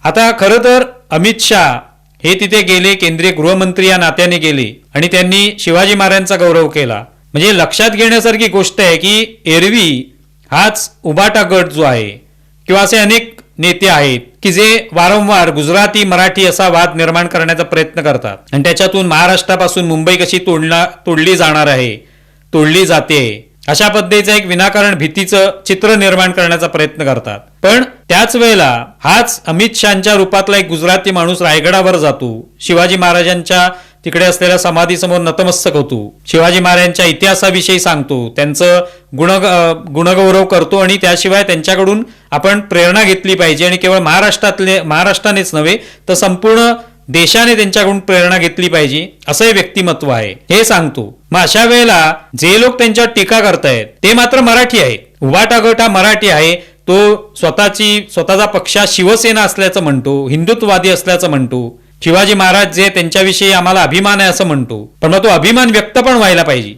आता खरं तर अमित शाह हे तिथे गेले, केंद्रीय गृहमंत्री या नात्याने गेले आणि त्यांनी शिवाजी महाराजांचा गौरव केला. म्हणजे लक्षात घेण्यासारखी गोष्ट आहे की एरवी हाच उबाटा गट जो आहे किंवा असे अनेक नेते आहेत की जे वारंवार गुजराती मराठी असा वाद निर्माण करण्याचा प्रयत्न करतात आणि त्याच्यातून महाराष्ट्रापासून मुंबई कशी तोडली जाणार आहे, तोडली जाते, अशा पद्धतीचं एक विनाकारण भीतीचं चित्र निर्माण करण्याचा प्रयत्न करतात. पण त्याच वेळेला हाच अमित शहाच्या रूपातला एक गुजराती माणूस रायगडावर जातो, शिवाजी महाराजांच्या तिकडे असलेल्या समाधीसमोर नतमस्तक होतो, शिवाजी महाराजांच्या इतिहासाविषयी सांगतो, त्यांचं गुणगौरव करतो आणि त्याशिवाय त्यांच्याकडून आपण प्रेरणा घेतली पाहिजे आणि केवळ महाराष्ट्रानेच नव्हे तर संपूर्ण देशाने त्यांच्याकडून प्रेरणा घेतली पाहिजे असं हे व्यक्तिमत्व आहे हे सांगतो. मग अशा वेळेला जे लोक त्यांच्यावर टीका करतायत ते मात्र मराठी आहेत. उबाटा गट हा मराठी आहे, तो स्वतःचा पक्ष शिवसेना असल्याचं म्हणतो, हिंदुत्ववादी असल्याचं म्हणतो, शिवाजी महाराज जे त्यांच्याविषयी आम्हाला अभिमान आहे असं म्हणतो. पण मग तो अभिमान व्यक्त पण व्हायला पाहिजे.